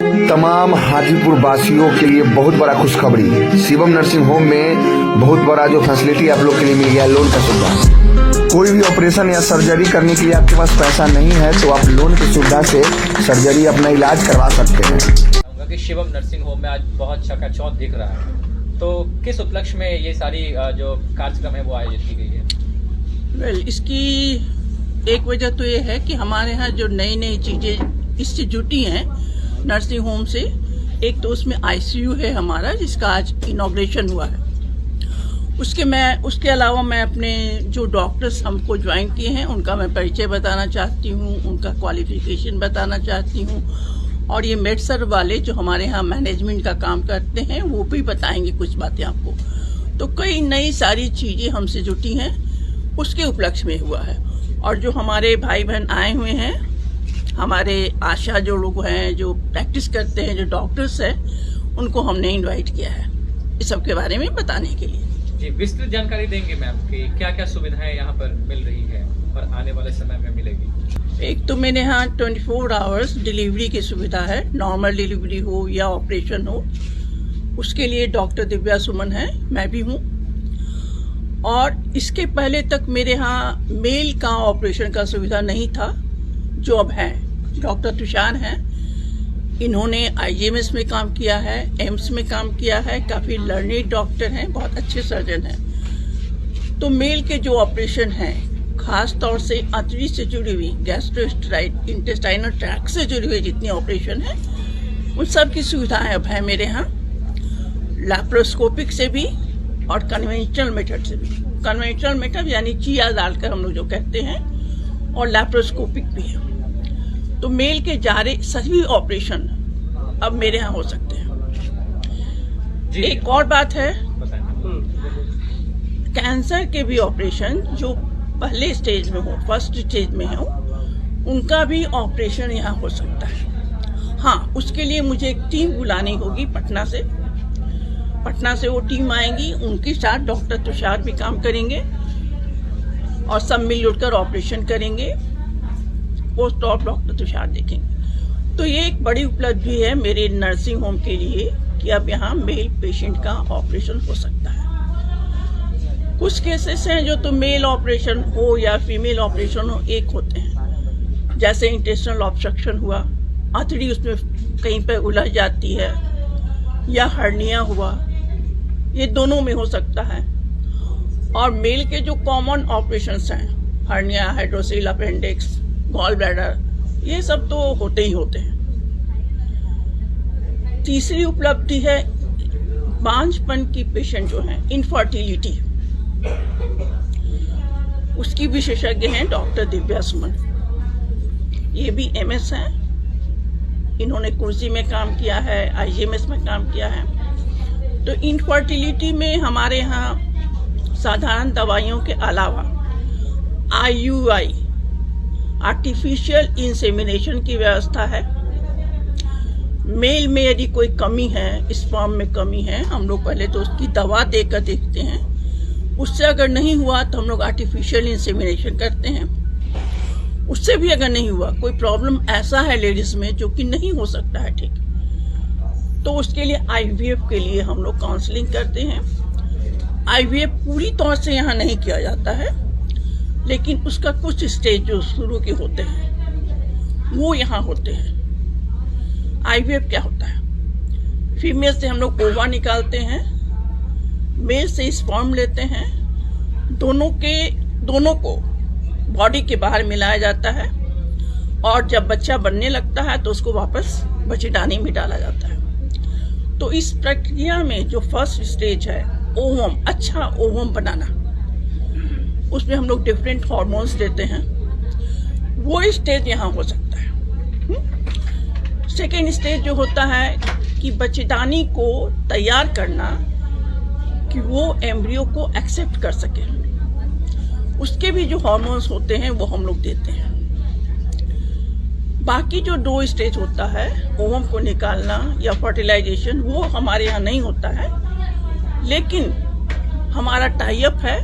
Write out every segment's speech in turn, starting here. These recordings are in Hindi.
तमाम हाजीपुर वासियों के लिए बहुत बड़ा खुशखबरी। शिवम नर्सिंग होम में बहुत बड़ा जो फैसिलिटी आप लोग के लिए मिल गया, लोन का सुविधा। कोई भी ऑपरेशन या सर्जरी करने के लिए आपके पास पैसा नहीं है तो आप लोन की सुविधा से सर्जरी अपना इलाज करवा सकते हैं। कि शिवम नर्सिंग होम में आज बहुत चकाचौंध दिख रहा है, तो किस उपलक्ष्य में ये सारी जो कार्यक्रम है वो आयोजित की गई है? इसकी एक वजह तो ये है कि हमारे यहाँ जो नई नई चीजें इससे जुटी हैं नर्सिंग होम से, एक तो उसमें आईसीयू है हमारा जिसका आज इनॉग्रेशन हुआ है। उसके अलावा मैं अपने जो डॉक्टर्स हमको ज्वाइन किए हैं उनका मैं परिचय बताना चाहती हूँ, उनका क्वालिफिकेशन बताना चाहती हूँ, और ये मेडसर वाले जो हमारे यहाँ मैनेजमेंट का काम करते हैं वो भी बताएंगे कुछ बातें आपको। तो कई नई सारी चीजें हमसे जुटी हैं, उसके उपलक्ष्य में हुआ है। और जो हमारे भाई बहन आए हुए हैं, हमारे आशा जो लोग हैं जो प्रैक्टिस करते हैं, जो डॉक्टर्स हैं, उनको हमने इनवाइट किया है इस सब के बारे में बताने के लिए। जी, विस्तृत जानकारी देंगे मैम कि क्या क्या सुविधाएं यहाँ पर मिल रही है और आने वाले समय में मिलेगी? एक तो मेरे यहाँ 24 आवर्स डिलीवरी की सुविधा है, नॉर्मल डिलीवरी हो या ऑपरेशन हो, उसके लिए डॉक्टर दिव्या सुमन है, मैं भी हूँ। और इसके पहले तक मेरे यहाँ मेल का ऑपरेशन का सुविधा नहीं था, जो अब है। डॉक्टर तुषार हैं, इन्होंने आईजीएमएस में काम किया है, एम्स में काम किया है, काफ़ी लर्निड डॉक्टर हैं, बहुत अच्छे सर्जन हैं। तो मेल के जो ऑपरेशन हैं, खास तौर से आंतड़ी से जुड़ी हुई, गैस्ट्रोइंटेस्टाइनल इंटेस्टाइनल ट्रैक्ट से जुड़ी हुई जितनी ऑपरेशन है, उन सब की सुविधाएं अब है मेरे यहाँ। लैप्रोस्कोपिक से भी और कन्वेंशनल मेथड से भी। कन्वेंशनल मेथड यानी चिया डालकर हम लोग जो कहते हैं, और लैप्रोस्कोपिक भी है। तो मेल के जारे सभी ऑपरेशन अब मेरे यहाँ हो सकते हैं। एक और बात है, कैंसर के भी ऑपरेशन जो पहले स्टेज में हो, फर्स्ट स्टेज में हो, उनका भी ऑपरेशन यहाँ हो सकता है। हाँ, उसके लिए मुझे एक टीम बुलानी होगी पटना से वो टीम आएंगी, उनके साथ डॉक्टर तुषार भी काम करेंगे और सब मिलजुल कर ऑपरेशन करेंगे। पोस्ट ऑफ डॉक्टर तुषार देखेंगे। तो ये एक बड़ी उपलब्धि है मेरे नर्सिंग होम के लिए कि अब यहाँ मेल पेशेंट का ऑपरेशन हो सकता है। कुछ केसेस हैं जो तो मेल ऑपरेशन हो या फीमेल ऑपरेशन हो, एक होते हैं। जैसे इंटेस्टिनल ऑब्स्ट्रक्शन हुआ, आंतड़ी उसमें कहीं पर उलझ जाती है, या हर्निया हुआ, ये दोनों में हो सकता है। और मेल के जो कॉमन ऑपरेशंस हैं, hernia, hydrocele, appendix, gall bladder, ये सब तो होते ही होते हैं। तीसरी उपलब्धि है बांझपन की पेशेंट जो हैं, इनफर्टिलिटी, उसकी विशेषज्ञ हैं डॉक्टर दिव्या सुमन। ये भी एमएस हैं, इन्होंने कुर्सी में काम किया है, आईजीएमएस में काम किया है। तो इनफर्टिलिटी में हमारे यहाँ साधारण दवाइयों के अलावा IUI, आर्टिफिशियल इंसेमिनेशन की व्यवस्था है। मेल में यदि कोई कमी है, स्पर्म में कमी है, हम लोग पहले तो उसकी दवा देकर देखते हैं। उससे अगर नहीं हुआ तो हम लोग आर्टिफिशियल इंसेमिनेशन करते हैं। उससे भी अगर नहीं हुआ, कोई प्रॉब्लम ऐसा है लेडीज में जो कि नहीं हो सकता है ठीक, तो उसके लिए IVF के लिए हम लोग काउंसलिंग करते हैं। IVF पूरी तौर से यहाँ नहीं किया जाता है, लेकिन उसका कुछ स्टेज जो शुरू के होते हैं वो यहाँ होते हैं। IVF क्या होता है? फीमेल से हम लोग ओवा निकालते हैं, मेल से स्पर्म लेते हैं, दोनों को बॉडी के बाहर मिलाया जाता है, और जब बच्चा बनने लगता है तो उसको वापस बच्चेदानी में डाला जाता है। तो इस प्रक्रिया में जो फर्स्ट स्टेज है, ओवम, अच्छा ओवम बनाना, उसमें हम लोग डिफरेंट हार्मोन्स देते हैं, वो स्टेज यहाँ हो सकता है। सेकेंड स्टेज जो होता है कि बच्चेदानी को तैयार करना कि वो एम्ब्रियो को एक्सेप्ट कर सके, उसके भी जो हार्मोन्स होते हैं वो हम लोग देते हैं। बाकी जो 2 स्टेज होता है, ओवम को निकालना या फर्टिलाइजेशन, वो हमारे यहाँ नहीं होता है, लेकिन हमारा टाई अप है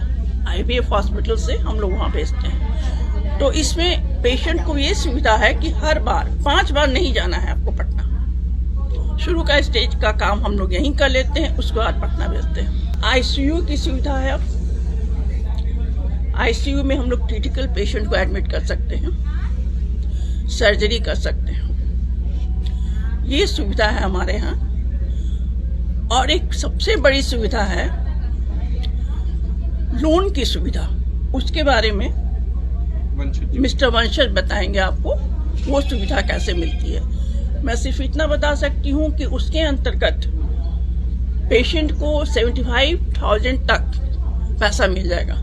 IVF हॉस्पिटल से, हम लोग वहाँ भेजते हैं। तो इसमें पेशेंट को ये सुविधा है कि हर बार 5 बार नहीं जाना है आपको पटना। शुरू का स्टेज का काम हम लोग यहीं कर लेते हैं, उसके बाद पटना भेजते हैं। आईसीयू की सुविधा है। आईसीयू में हम लोग क्रिटिकल पेशेंट को एडमिट कर सकते हैं, सर्जरी कर सकते हैं, ये सुविधा है हमारे यहाँ। और एक सबसे बड़ी सुविधा है लोन की सुविधा, उसके बारे में मिस्टर वंशज बताएंगे आपको वो सुविधा कैसे मिलती है। मैं सिर्फ इतना बता सकती हूँ कि उसके अंतर्गत पेशेंट को 75,000 तक पैसा मिल जाएगा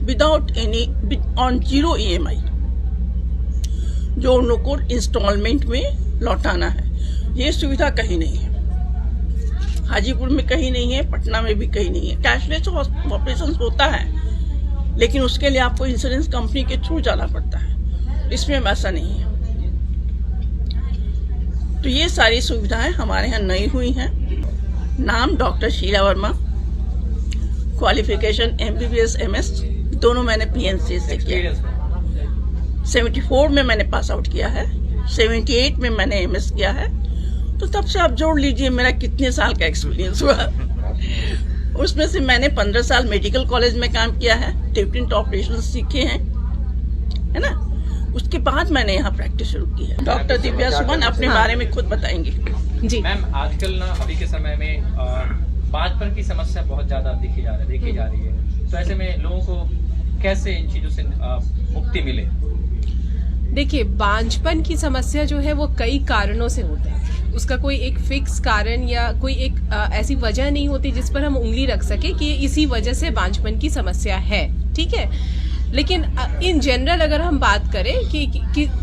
विदाउट एनी, ऑन 0 EMI, जो उन लोग को इंस्टॉलमेंट में लौटाना है। ये सुविधा कहीं नहीं है, हाजीपुर में कहीं नहीं है, पटना में भी कहीं नहीं है। कैशलेस ऑपरेशन होता है, लेकिन उसके लिए आपको इंश्योरेंस कंपनी के थ्रू जाना पड़ता है, इसमें वैसा नहीं है। तो ये सारी सुविधाएं हमारे यहाँ नई हुई हैं। नाम doctor Sheela Varma, qualification MBBS MS, दोनों मैंने PNC से किया। 74 में मैंने पास आउट किया है, 78 में मैंने MS किया है। तो तब से आप जोड़ लीजिए मेरा कितने साल का एक्सपीरियंस हुआ। उसमें से मैंने 15 साल मेडिकल कॉलेज में काम किया है, डिफरेंट ऑपरेशन सीखे हैं, है ना। उसके बाद मैंने यहाँ प्रैक्टिस शुरू की है। डॉक्टर दिव्या सुमन अपने बारे में खुद बताएंगी। जी मैम, आजकल ना अभी के समय में बांझपन की समस्या बहुत ज्यादा देखी जा रही है, तो ऐसे में लोगों को कैसे इन चीजों से मुक्ति मिले? देखिए, बांझपन की समस्या जो है वो कई कारणों से होता है। उसका कोई एक फिक्स कारण या कोई एक ऐसी वजह नहीं होती जिस पर हम उंगली रख सके कि इसी वजह से बांझपन की समस्या है, ठीक है। लेकिन इन जनरल अगर हम बात करें कि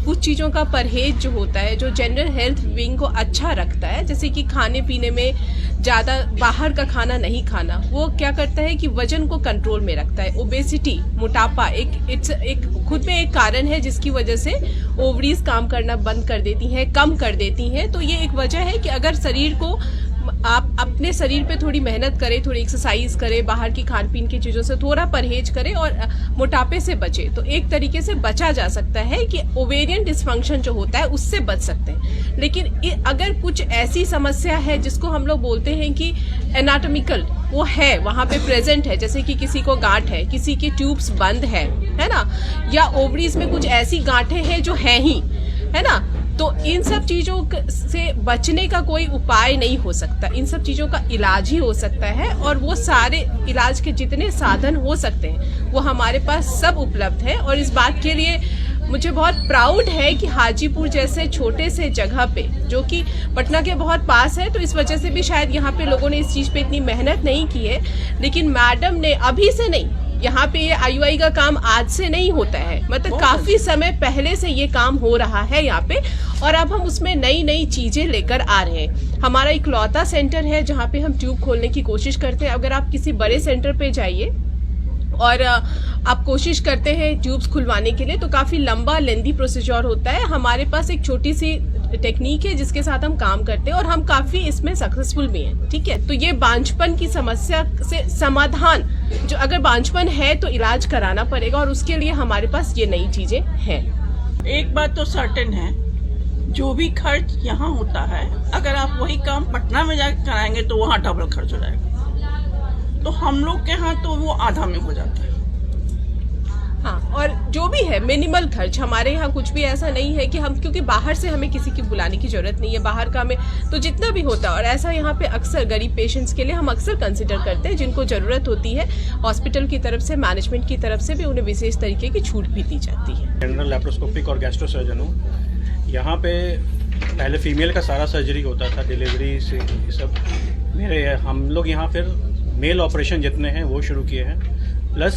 कुछ चीज़ों का परहेज जो होता है, जो जनरल हेल्थ विंग को अच्छा रखता है, जैसे कि खाने पीने में ज़्यादा बाहर का खाना नहीं खाना, वो क्या करता है कि वजन को कंट्रोल में रखता है। ओबेसिटी, मोटापा एक खुद में एक कारण है जिसकी वजह से ओवरीज काम करना बंद कर देती हैं, कम कर देती हैं। तो ये एक वजह है कि अगर शरीर को आप अपने शरीर पे थोड़ी मेहनत करें, थोड़ी एक्सरसाइज करें, बाहर की खान पीन की चीज़ों से थोड़ा परहेज करें और मोटापे से बचे, तो एक तरीके से बचा जा सकता है कि ओवेरियन डिस्फंक्शन जो होता है उससे बच सकते हैं। लेकिन अगर कुछ ऐसी समस्या है जिसको हम लोग बोलते हैं कि एनाटॉमिकल वो है, वहाँ पे प्रेजेंट है, जैसे कि किसी को गांठ है, किसी की ट्यूब्स बंद है ना, या ओवरीज में कुछ ऐसी गांठें हैं जो है ही, है ना, तो इन सब चीज़ों से बचने का कोई उपाय नहीं हो सकता। इन सब चीज़ों का इलाज ही हो सकता है, और वो सारे इलाज के जितने साधन हो सकते हैं वो हमारे पास सब उपलब्ध है। और इस बात के लिए मुझे बहुत प्राउड है कि हाजीपुर जैसे छोटे से जगह पे, जो कि पटना के बहुत पास है, तो इस वजह से भी शायद यहाँ पे लोगों ने इस चीज़ पे इतनी मेहनत नहीं की है। लेकिन मैडम ने अभी से नहीं, यहाँ पे ये IUI का काम आज से नहीं होता है, मतलब काफी समय पहले से ये काम हो रहा है यहाँ पे, और अब हम उसमें नई नई चीजें लेकर आ रहे हैं। हमारा इकलौता सेंटर है जहाँ पे हम ट्यूब खोलने की कोशिश करते हैं। अगर आप किसी बड़े सेंटर पे जाइए और आप कोशिश करते हैं ट्यूब्स खुलवाने के लिए, तो काफी लंबा लेंदी प्रोसीजर होता है। हमारे पास एक छोटी सी टेक्निक है जिसके साथ हम काम करते हैं, और हम काफी इसमें सक्सेसफुल भी हैं, ठीक है। तो ये बांझपन की समस्या से समाधान, जो अगर बांझपन है तो इलाज कराना पड़ेगा, और उसके लिए हमारे पास ये नई चीजें हैं। एक बात तो सर्टेन है, जो भी खर्च यहाँ होता है, अगर आप वही काम पटना में जाकर कराएंगे तो वहाँ डबल खर्च हो जाएगा। तो हम लोग के यहाँ तो वो आधा में हो जाता है। हाँ, और जो भी है मिनिमल खर्च, हमारे यहाँ कुछ भी ऐसा नहीं है कि हम, क्योंकि बाहर से हमें किसी की बुलाने की जरूरत नहीं है, बाहर का हमें तो जितना भी होता है। और ऐसा यहाँ पे अक्सर गरीब पेशेंट्स के लिए हम अक्सर कंसिडर करते हैं, जिनको जरूरत होती है, हॉस्पिटल की तरफ से, मैनेजमेंट की तरफ से भी उन्हें विशेष तरीके की छूट भी दी जाती है। जनरल लैप्रोस्कोपिक और गैस्ट्रो सर्जन हूँ। यहाँ पे पहले फीमेल का सारा सर्जरी होता था, डिलीवरी से ये सब। हम लोग यहाँ फिर मेल ऑपरेशन जितने हैं वो शुरू किए हैं, प्लस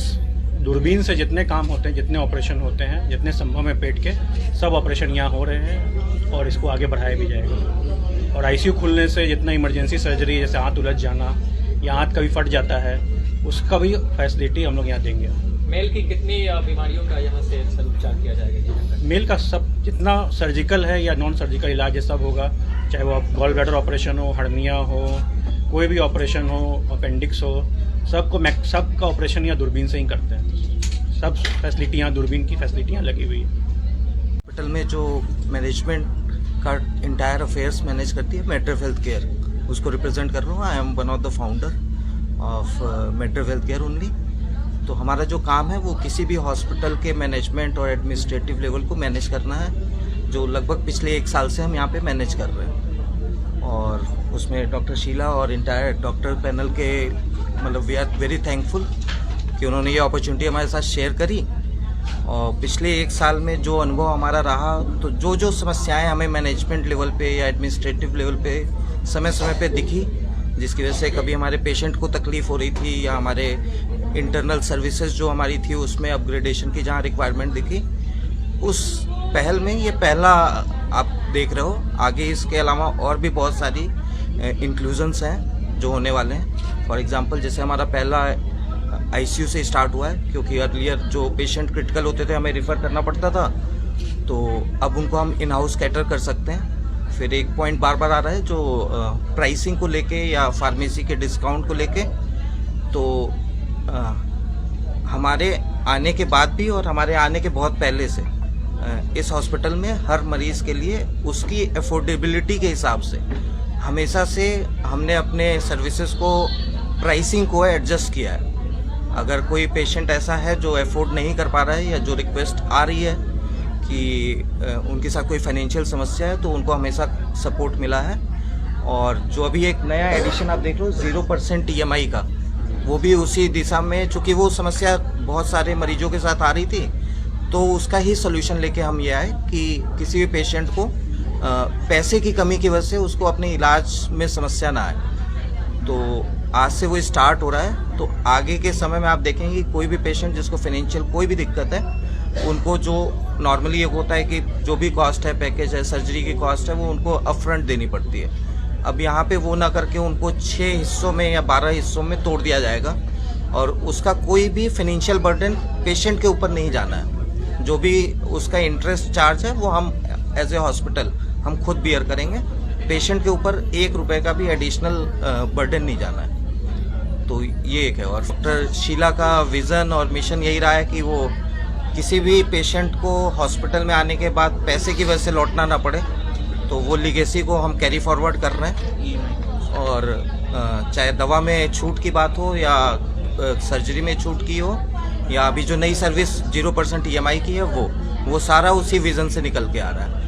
दूरबीन से जितने काम होते हैं, जितने ऑपरेशन होते हैं, जितने संभव है पेट के, सब ऑपरेशन यहाँ हो रहे हैं, और इसको आगे बढ़ाया भी जाएगा। और ICU खुलने से जितना इमरजेंसी सर्जरी, जैसे हाथ उलझ जाना या हाथ कभी फट जाता है, उसका भी फैसिलिटी हम लोग यहाँ देंगे। मेल की कितनी बीमारियों का यहाँ से उपचार किया जाएगा? मेल का सब, जितना सर्जिकल है या नॉन सर्जिकल इलाज है सब होगा, चाहे वो गॉल ब्लैडर ऑपरेशन हो, हर्निया हो, कोई भी ऑपरेशन हो, अपेंडिक्स हो, सबका ऑपरेशन यहाँ दूरबीन से ही करते हैं। सब फैसिलिटी यहाँ, दूरबीन की फैसिलिटियाँ लगी हुई है। हॉस्पिटल में जो मैनेजमेंट का इंटायर अफेयर्स मैनेज करती है मेड्राफ हेल्थ केयर, उसको रिप्रेजेंट कर रहा हूँ। I am one of the founder of Medraf health care only. तो हमारा जो काम है वो किसी भी हॉस्पिटल के मैनेजमेंट और एडमिनिस्ट्रेटिव लेवल को मैनेज करना है, जो लगभग पिछले 1 साल से हम यहाँ पे मैनेज कर रहे हैं। और उसमें डॉक्टर शीला और इंटायर डॉक्टर पैनल के मतलब वी आर वेरी थैंकफुल कि उन्होंने ये अपॉर्चुनिटी हमारे साथ शेयर करी। और पिछले 1 साल में जो अनुभव हमारा रहा, तो जो समस्याएं हमें मैनेजमेंट लेवल पे या एडमिनिस्ट्रेटिव लेवल पे समय समय पे दिखी, जिसकी वजह से कभी हमारे पेशेंट को तकलीफ हो रही थी या हमारे इंटरनल सर्विसेज जो हमारी थी उसमें अपग्रेडेशन की जहाँ रिक्वायरमेंट दिखी, उस पहल में ये पहला आप देख रहे हो। आगे इसके अलावा और भी बहुत सारी इंक्लूजन्स हैं जो होने वाले हैं। फॉर एग्जांपल जैसे हमारा पहला आईसीयू से स्टार्ट हुआ है, क्योंकि अर्लियर जो पेशेंट क्रिटिकल होते थे हमें रेफ़र करना पड़ता था, तो अब उनको हम इन हाउस कैटर कर सकते हैं। फिर एक पॉइंट बार बार आ रहा है जो प्राइसिंग को लेके या फार्मेसी के डिस्काउंट को लेके, तो हमारे आने के बाद भी और हमारे आने के बहुत पहले से इस हॉस्पिटल में हर मरीज़ के लिए उसकी अफोर्डेबिलिटी के हिसाब से हमेशा से हमने अपने सर्विसेज को प्राइसिंग को एडजस्ट किया है। अगर कोई पेशेंट ऐसा है जो अफोर्ड नहीं कर पा रहा है या जो रिक्वेस्ट आ रही है कि उनके साथ कोई फाइनेंशियल समस्या है, तो उनको हमेशा सपोर्ट मिला है। और जो अभी एक नया एडिशन आप देख रहे हो 0% EMI का, वो भी उसी दिशा में, चूँकि वो समस्या बहुत सारे मरीजों के साथ आ रही थी, तो उसका ही सोल्यूशन लेके हम ये आए कि किसी भी पेशेंट को पैसे की कमी की वजह से उसको अपने इलाज में समस्या ना आए। तो आज से वो स्टार्ट हो रहा है। तो आगे के समय में आप देखेंगे कोई भी पेशेंट जिसको फाइनेंशियल कोई भी दिक्कत है, उनको जो नॉर्मली ये होता है कि जो भी कॉस्ट है, पैकेज है, सर्जरी की कॉस्ट है, वो उनको अपफ्रंट देनी पड़ती है। अब यहाँ पे वो ना करके उनको 6 हिस्सों में या 12 हिस्सों में तोड़ दिया जाएगा और उसका कोई भी फाइनेंशियल बर्डन पेशेंट के ऊपर नहीं जाना है। जो भी उसका इंटरेस्ट चार्ज है वो हम एज ए हॉस्पिटल हम खुद बियर करेंगे। पेशेंट के ऊपर 1 रुपये का भी एडिशनल बर्डन नहीं जाना है। तो ये एक है। और डॉक्टर शीला का विज़न और मिशन यही रहा है कि वो किसी भी पेशेंट को हॉस्पिटल में आने के बाद पैसे की वजह से लौटना ना पड़े, तो वो लीगेसी को हम कैरी फॉरवर्ड कर रहे हैं। और चाहे दवा में छूट की बात हो या सर्जरी में छूट की हो या अभी जो नई सर्विस 0% EMI की है, वो सारा उसी विज़न से निकल के आ रहा है।